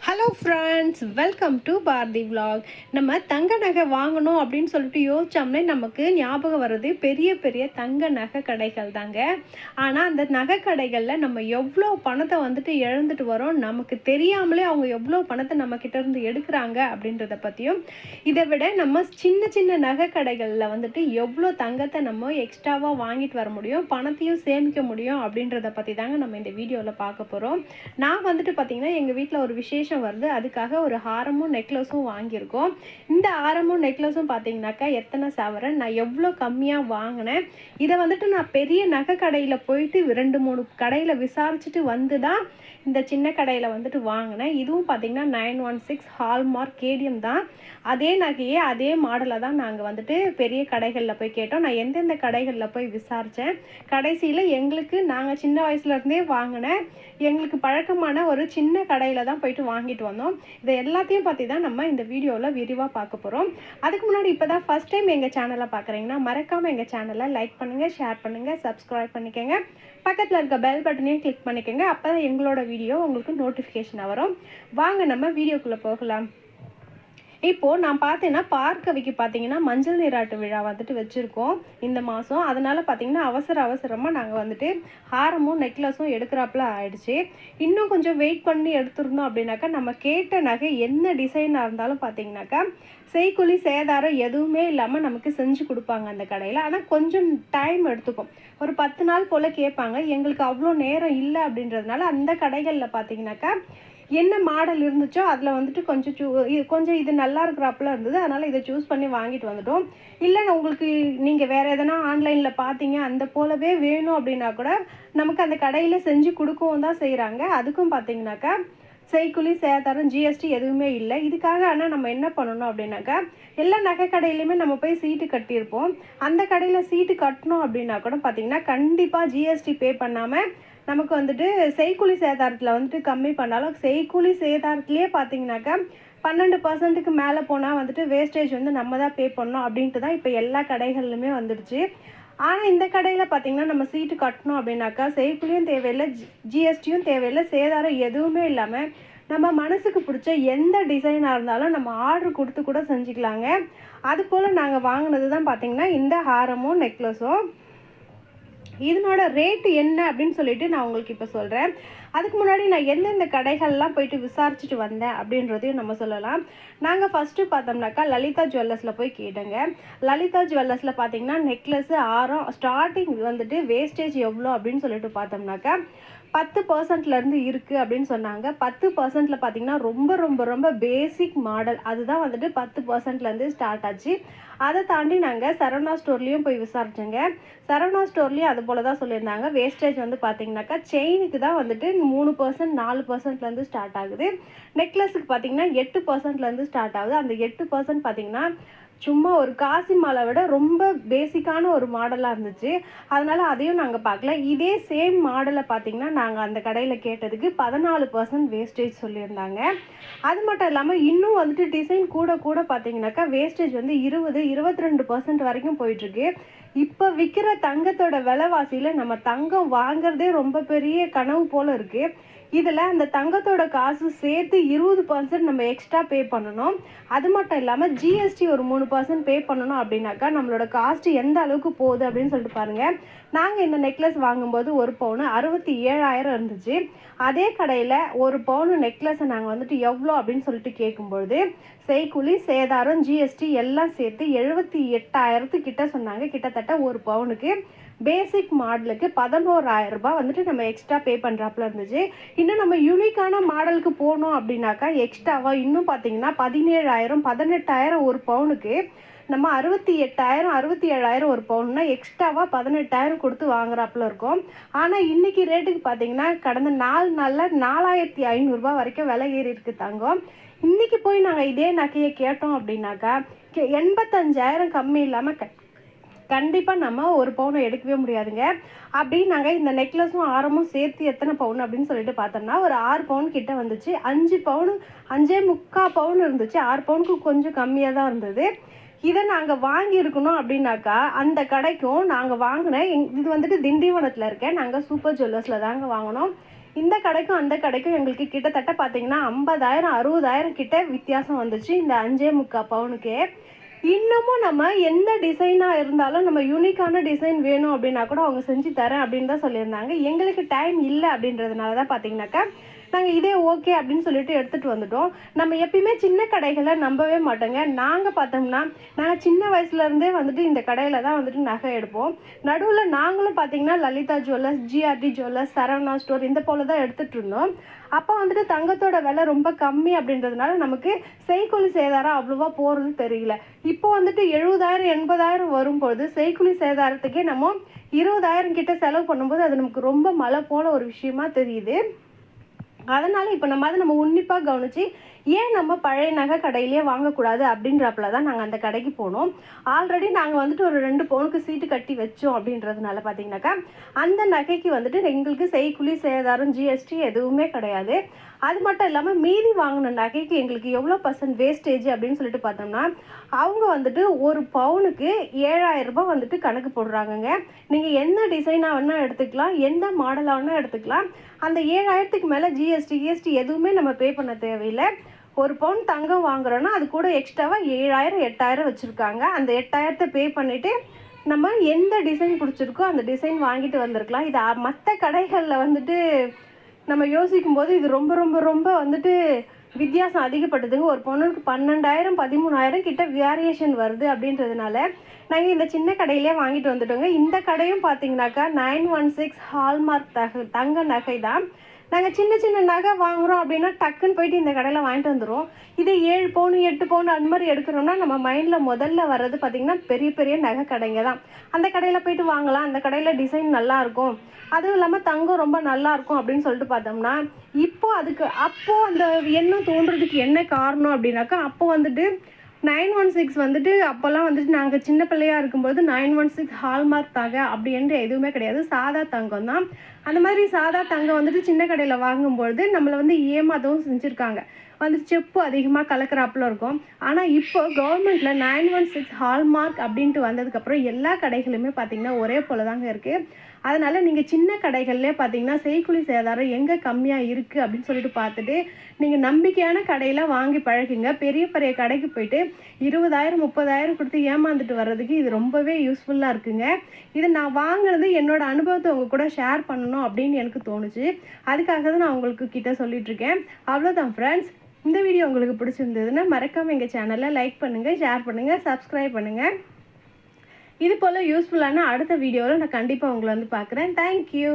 Hello friends, welcome to Bharathi vlog. நம்ம தங்க நகை வாங்கணும் அப்படின்னு சொல்லிட்டு யோசிச்சோம்னே நமக்கு ஞாபகம் வர்றது பெரிய பெரிய தங்க நகை கடைகள் தாங்க. ஆனால் அந்த நகை கடைகளில் நம்ம எவ்வளோ பணத்தை இழந்துட்டு வரோம், நமக்கு தெரியாமலே அவங்க எவ்வளோ பணத்தை நம்மக்கிட்ட இருந்து எடுக்கிறாங்க அப்படின்றத பற்றியும், இதை விட நம்ம சின்ன சின்ன நகை கடைகளில் எவ்வளோ தங்கத்தை நம்ம எக்ஸ்ட்ராவாக வாங்கிட்டு வர முடியும், பணத்தையும் சேமிக்க முடியும் அப்படின்றத பற்றி தாங்க நம்ம இந்த வீடியோவில் பார்க்க போகிறோம். நான் பார்த்திங்கன்னா எங்கள் வீட்டில் ஒரு விசேஷம் வருது, அதுக்காக ஒரு ஹாரமும் நெக்லஸும் வாங்கியிருக்கோம். இந்த ஹாரமும் நெக்லஸும் பார்த்தீங்கன்னாக்கா எத்தனை சவரன், நான் எவ்வளோ கம்மியாக வாங்கினேன், இதை நான் பெரிய நகை கடையில் போயிட்டு 2-3 கடையில் விசாரிச்சுட்டு வந்து தான் இந்த சின்ன கடையில் வாங்கினேன். இதுவும் பார்த்தீங்கன்னா 916 ஹால்மார்க் கேடிஎம் தான். அதே நகையே அதே மாடலை தான் நாங்கள் பெரிய கடைகளில் போய் கேட்டோம். நான் எந்தெந்த கடைகளில் போய் விசாரித்தேன். கடைசியில் எங்களுக்கு நாங்கள் சின்ன வயசுலேருந்தே வாங்கினேன், எங்களுக்கு பழக்கமான ஒரு சின்ன கடையில் தான் போயிட்டு வாங்கிட்டு வந்தோம். இதை எல்லாத்தையும் பற்றி தான் நம்ம இந்த வீடியோவில் விரிவாக பார்க்க போகிறோம். அதுக்கு முன்னாடி இப்போ தான் ஃபஸ்ட் டைம் எங்கள் சேனலை பார்க்குறீங்கன்னா மறக்காமல் எங்கள் சேனலை லைக் பண்ணுங்கள், ஷேர் பண்ணுங்கள், சப்ஸ்கிரைப் பண்ணிக்கோங்க. பக்கத்தில் இருக்க பெல் பட்டனையும் கிளிக் பண்ணிக்கோங்க. அப்போ தான் எங்களோட வீடியோ உங்களுக்கு நோட்டிஃபிகேஷன் வரும். வாங்க நம்ம வீடியோக்குள்ளே போகலாம். இப்போது நான் பார்த்தேன்னா பார்க்கவிக்கு பார்த்தீங்கன்னா மஞ்சள் நீராட்டு விழா வச்சுருக்கோம் இந்த மாதம். அதனால் பார்த்தீங்கன்னா அவசரமாக நாங்கள் ஹாரமும் நெக்லஸும் எடுக்கிறாப்புல ஆயிடுச்சு. இன்னும் கொஞ்சம் வெயிட் பண்ணி எடுத்துருந்தோம் அப்படின்னாக்கா நம்ம கேட்ட நகை என்ன டிசைனாக இருந்தாலும் பார்த்தீங்கன்னாக்கா செய்கூலி சேதாரம் எதுவுமே இல்லாமல் நமக்கு செஞ்சு கொடுப்பாங்க அந்த கடையில். ஆனால் கொஞ்சம் டைம் எடுத்துக்கும், ஒரு 10 நாள் போல் கேட்பாங்க. எங்களுக்கு அவ்வளோ நேரம் இல்லை அப்படின்றதுனால அந்த கடைகளில் பார்த்தீங்கன்னாக்கா என்ன மாடல் இருந்துச்சோ அதில் கொஞ்சம் இது நல்லா இருக்கிறாப்புல இருந்தது, அதனால் இதை சூஸ் பண்ணி வாங்கிட்டு வந்துட்டோம். இல்லை உங்களுக்கு நீங்கள் வேறு எதனா ஆன்லைனில் பார்த்தீங்க அந்த போலவே வேணும் அப்படின்னா கூட நமக்கு அந்த கடையில் செஞ்சு கொடுக்கவும் தான் செய்கிறாங்க. அதுக்கும் பார்த்தீங்கன்னாக்கா செய்கூலி சேதாரம் ஜிஎஸ்டி எதுவுமே இல்லை. இதுக்காக ஆனால் நம்ம என்ன பண்ணணும் அப்படின்னாக்கா எல்லா நகை கடையிலையுமே நம்ம போய் சீட்டு கட்டியிருப்போம். அந்த கடையில் சீட்டு கட்டணும் அப்படின்னா கூட பார்த்தீங்கன்னா கண்டிப்பாக ஜிஎஸ்டி பே பண்ணாமல் நமக்கு செய்கூலி சேதாரத்தில் கம்மி பண்ணாலும் செய்கூலி சேதாரத்துலேயே பார்த்தீங்கன்னாக்கா 12% மேலே போனால் வேஸ்டேஜ் நம்ம தான் பே பண்ணணும் அப்படின்ட்டு தான் இப்போ எல்லா கடைகள்லையுமே வந்துடுச்சு. ஆனால் இந்த கடையில் பார்த்தீங்கன்னா நம்ம சீட்டு கட்டணும் அப்படின்னாக்கா செய்கூலியும் தேவையில்லை, ஜிஎஸ்டியும் தேவையில்லை, சேதாரம் எதுவுமே இல்லாமல் நம்ம மனசுக்கு பிடிச்ச எந்த டிசைனாக இருந்தாலும் நம்ம ஆர்டர் கொடுத்து கூட செஞ்சுக்கலாங்க. அதுபோல் நாங்கள் வாங்கினது தான் பார்த்தீங்கன்னா இந்த ஹாரமும் நெக்லஸும். இதனோட ரேட்டு என்ன அப்படின்னு சொல்லிட்டு நான் உங்களுக்கு இப்போ சொல்கிறேன். அதுக்கு முன்னாடி நான் எந்தெந்த கடைகள்லாம் போயிட்டு விசாரிச்சுட்டு வந்தேன் அப்படின்றதையும் நம்ம சொல்லலாம். நாங்கள் ஃபஸ்ட்டு பார்த்தோம்னாக்கா லலிதா ஜுவல்லர்ஸில் போய் கேட்டேங்க. லலிதா ஜுவல்லர்ஸில் பார்த்தீங்கன்னா நெக்லஸ்ஸு ஆரம் ஸ்டார்டிங் வேஸ்டேஜ் எவ்வளோ அப்படின்னு சொல்லிட்டு பார்த்தோம்னாக்கா 10%லேருந்து இருக்குது அப்படின்னு சொன்னாங்க. 10%ல் பார்த்தீங்கன்னா ரொம்ப ரொம்ப ரொம்ப பேசிக் மாடல் அதுதான் 10%லேருந்து ஸ்டார்ட் ஆச்சு. அதை தாண்டி நாங்கள் சரவணா ஸ்டோர்லேயும் போய் விசாரிச்சோங்க. சரவணா ஸ்டோர்லேயும் அது போல் தான் சொல்லியிருந்தாங்க. வேஸ்டேஜ் பார்த்தீங்கன்னாக்கா செயினுக்கு தான் 3%, 4%லேருந்து ஸ்டார்ட் ஆகுது. நெக்லஸுக்கு பார்த்தீங்கன்னா 8%லேருந்து ஸ்டார்ட் ஆகுது. அந்த 8% பார்த்தீங்கன்னா சும்மா ஒரு காசி மாலை விட ரொம்ப பேசிக்கான ஒரு மாடலாக இருந்துச்சு. அதனால் அதையும் நாங்கள் பார்க்கல. இதே சேம் மாடலை பார்த்திங்கன்னா நாங்கள் அந்த கடையில் கேட்டதுக்கு 14% வேஸ்டேஜ் சொல்லியிருந்தாங்க. அது மட்டும் இல்லாமல் இன்னும் டிசைன் கூட பார்த்திங்கனாக்கா வேஸ்டேஜ் 20-22% வரைக்கும் போயிட்டுருக்கு. இப்போ விற்கிற தங்கத்தோட விலைவாசியில் நம்ம தங்கம் வாங்குறதே ரொம்ப பெரிய கனவு போல் இருக்குது. இதில் அந்த தங்கத்தோட காசு சேர்த்து 20% நம்ம எக்ஸ்ட்ரா பே பண்ணணும். அது மட்டும் இல்லாமல் ஜிஎஸ்டி ஒரு 3% பே பண்ணணும் அப்படின்னாக்கா நம்மளோட காஸ்ட் எந்த அளவுக்கு போகுது அப்படின்னு சொல்லிட்டு பாருங்கள். நாங்கள் இந்த நெக்லஸ் வாங்கும்போது ஒரு பவுன் 67,000 இருந்துச்சு. அதே கடையில் ஒரு பவுன் நெக்லஸை நாங்கள் எவ்வளோ அப்படின்னு சொல்லிட்டு கேட்கும்பொழுது செய்கூலி சேதாரம் ஜிஎஸ்டி எல்லாம் சேர்த்து 78,000 கிட்ட சொன்னாங்க. கிட்டத்தட்ட ஒரு பவுனுக்கு பேசிக் மாடலுக்கு 11,000 ரூபாய் நம்ம எக்ஸ்ட்ரா பே பண்ணுறாப்புல இருந்துச்சு. இன்னும் நம்ம யூனிக்கான மாடலுக்கு போனோம் அப்படின்னாக்கா எக்ஸ்ட்ராவாக இன்னும் பார்த்தீங்கன்னா 17,000 18,000 ஒரு பவுனுக்கு. நம்ம 68,000 67,000 ஒரு பவுன்னா எக்ஸ்ட்ராவாக 18,000 கொடுத்து வாங்குறாப்புல இருக்கும். ஆனால் இன்றைக்கி ரேட்டுக்கு பார்த்தீங்கன்னா கடந்த 4 நாளில் 4,500 வரைக்கும் விலை ஏறி இருக்குது தங்கம். இன்றைக்கி போய் நாங்கள் இதே நகையை கேட்டோம் அப்படின்னாக்கா 85,000 கம்மி இல்லாமல் கண்டிப்பாக நம்ம ஒரு பவுனை எடுக்கவே முடியாதுங்க. அப்படி நாங்கள் இந்த நெக்லஸும் ஆரமும் சேர்த்து எத்தனை பவுன் அப்படின்னு சொல்லிட்டு பார்த்தோம்னா ஒரு 6 பவுன் கிட்ட வந்துச்சு. 5 பவுன் 5.25 பவுன் இருந்துச்சு. 6 பவுனுக்கு கொஞ்சம் கம்மியாக தான் இருந்தது. இதை நாங்கள் வாங்கியிருக்கணும் அப்படின்னாக்கா அந்த கடைக்கும் நாங்கள் வாங்கினேன். இது திண்டிவனத்தில் இருக்கேன், நாங்கள் சூப்பர் ஜுவல்லர்ஸில் தாங்க வாங்கினோம். இந்த கடைக்கும் அந்த கடைக்கும் எங்களுக்கு கிட்டத்தட்ட பார்த்தீங்கன்னா 50,000 60,000 கிட்ட வித்தியாசம் வந்துச்சு இந்த 5.25 பவுனுக்கே. இன்னமும் நம்ம எந்த டிசைனாக இருந்தாலும் நம்ம யூனிக்கான டிசைன் வேணும் அப்படின்னா கூட அவங்க செஞ்சு தரேன் அப்படின்னு தான் சொல்லியிருந்தாங்க. எங்களுக்கு டைம் இல்லை அப்படின்றதுனால தான் பார்த்தீங்கன்னாக்கா நாங்கள் இதே ஓகே அப்படின்னு சொல்லிட்டு எடுத்துகிட்டு வந்துட்டோம். நம்ம எப்பயுமே சின்ன கடைகளை நம்பவே மாட்டோங்க. நாங்கள் பார்த்தோம்னா நாங்கள் சின்ன வயசுலேருந்தே வந்துட்டு இந்த கடையில் தான் வந்துட்டு நகை எடுப்போம். நடுவில் நாங்களும் பார்த்தீங்கன்னா Lalitha jewellers, GRT jewellers, Saravana store இந்த போல் தான் எடுத்துகிட்டு இருந்தோம். அப்போ வந்துட்டு தங்கத்தோட விலை ரொம்ப கம்மி அப்படின்றதுனால நமக்கு செய்கூலி சேதாரம் அவ்வளோவா போகிறது தெரியல. இப்போ வந்துட்டு 70,000 80,000 வரும்பொழுது செய்கூலி சேதாரத்துக்கே நம்ம 20,000 கிட்ட செலவு பண்ணும்போது அது நமக்கு ரொம்ப மலை போல ஒரு விஷயமா தெரியுது. அதனால் இப்போ நம்ம உன்னிப்பாக கவனித்து ஏன் நம்ம பழைய நகை கடையிலே வாங்கக்கூடாது அப்படின்றப்பல தான் நாங்கள் அந்த கடைக்கு போனோம். ஆல்ரெடி நாங்கள் வந்துட்டு ஒரு 2 பவுனுக்கு சீட்டு கட்டி வச்சோம் அப்படின்றதுனால பார்த்தீங்கன்னாக்கா அந்த நகைக்கு வந்துட்டு எங்களுக்கு செய்கூலி சேதாரம் ஜிஎஸ்டி எதுவுமே கிடையாது. அது மட்டும் இல்லாமல் மீதி வாங்கின நகைக்கு எங்களுக்கு எவ்வளோ % வேஸ்டேஜ் அப்படின்னு சொல்லிட்டு பார்த்தோம்னா அவங்க வந்துட்டு ஒரு பவுனுக்கு 7,000 ரூபாய் வந்துட்டு கணக்கு போடுறாங்கங்க. நீங்கள் என்ன டிசைனாக வேணால் எடுத்துக்கலாம், எந்த மாடலாக வேணால் எடுத்துக்கலாம். அந்த 7,000க்கு மேலே ஜிஎஸ்டி எதுவுமே நம்ம பே பண்ண தேவையில்லை. ஒரு பவுன் தங்கம் வாங்குறோன்னா அது கூட எக்ஸ்ட்ராவாக 7,000 8,000 வச்சுருக்காங்க. அந்த 8,000 பே பண்ணிவிட்டு நம்ம எந்த டிசைன் பிடிச்சிருக்கோ அந்த டிசைன் வாங்கிட்டு வந்திருக்கலாம். இது மற்ற கடைகளில் வந்துட்டு நம்ம யோசிக்கும் போது இது ரொம்ப ரொம்ப ரொம்ப வந்துட்டு வித்தியாசம் அதிகப்பட்டதுங்க. ஒரு பவுனுக்கு 12,000 13,000 கிட்ட வேரியேஷன் வருது அப்படின்றதுனால நாங்கள் இந்த சின்ன கடையிலே வாங்கிட்டு வந்துட்டோங்க. இந்த கடையும் பார்த்தீங்கன்னாக்கா 916 ஹால்மார்க் தங்க நகை தான். நாங்கள் சின்ன சின்ன நகை வாங்குகிறோம் அப்படின்னா டக்குன்னு போயிட்டு இந்த கடையில் வாங்கிட்டு வந்துடுவோம். இதே 7 பவுன் 8 பவுன் அந்த மாதிரி எடுக்கிறோம்னா நம்ம மைண்டில் முதல்ல வர்றது பார்த்திங்கன்னா பெரிய பெரிய நகை கடைங்க தான். அந்த கடையில் போயிட்டு வாங்கலாம், அந்த கடையில் டிசைன் நல்லாயிருக்கும், அதுவும் இல்லாமல் தங்கம் ரொம்ப நல்லாயிருக்கும் அப்படின்னு சொல்லிட்டு பார்த்தோம்னா அப்போது அந்த எண்ணம் தோன்றதுக்கு என்ன காரணம் அப்படின்னாக்கா அப்போ வந்துட்டு 916 வந்துட்டு அப்போல்லாம் வந்துட்டு நாங்கள் சின்ன பிள்ளையாக இருக்கும்போது 916 ஹால்மார்க் நகை அப்படின்ற எதுவுமே கிடையாது, சாதா தங்கம் தான். அந்த மாதிரி சாதா தங்கம் வந்துட்டு சின்ன கடையில் வாங்கும்பொழுது நம்மளை வந்து ஏமாற்றவும் செஞ்சுருக்காங்க. வந்து செப்பு அதிகமாக கலக்கிறாப்புல இருக்கும். ஆனால் இப்போ கவர்மெண்ட்டில் 916 ஹால்மார்க் அப்படின்ட்டு வந்ததுக்கப்புறம் எல்லா கடைகளுமே பார்த்திங்கன்னா ஒரே போல் தாங்க இருக்குது. அதனால் நீங்கள் சின்ன கடைகள்லேயே பார்த்தீங்கன்னா செய்கூலி சேதாரம் எங்கே கம்மியாக இருக்குது அப்படின்னு சொல்லிட்டு பார்த்துட்டு நீங்கள் நம்பிக்கையான கடையில் வாங்கி பழகுங்க. பெரிய பெரிய கடைக்கு போயிட்டு 20,000 30,000 கொடுத்து ஏமாந்துட்டு வர்றதுக்கு இது ரொம்பவே யூஸ்ஃபுல்லாக இருக்குங்க. இது நான் வாங்கினது என்னோடய அனுபவத்தை உங்கள் கூட ஷேர் பண்ணணும் அப்படின்னு எனக்கு தோணுச்சு. அதுக்காக தான் நான் உங்களுக்கு கிட்ட சொல்லிகிட்ருக்கேன். அவ்வளோதான் ஃப்ரெண்ட்ஸ். இந்த வீடியோ உங்களுக்கு பிடிச்சிருந்ததுன்னா மறக்காமல் எங்கள் சேனலை லைக் பண்ணுங்கள், ஷேர் பண்ணுங்கள், சப்ஸ்கிரைப் பண்ணுங்கள். இது போல் யூஸ்ஃபுல்லான அடுத்த வீடியோவில் நான் கண்டிப்பாக உங்களை வந்து பார்க்குறேன். தேங்க்யூ.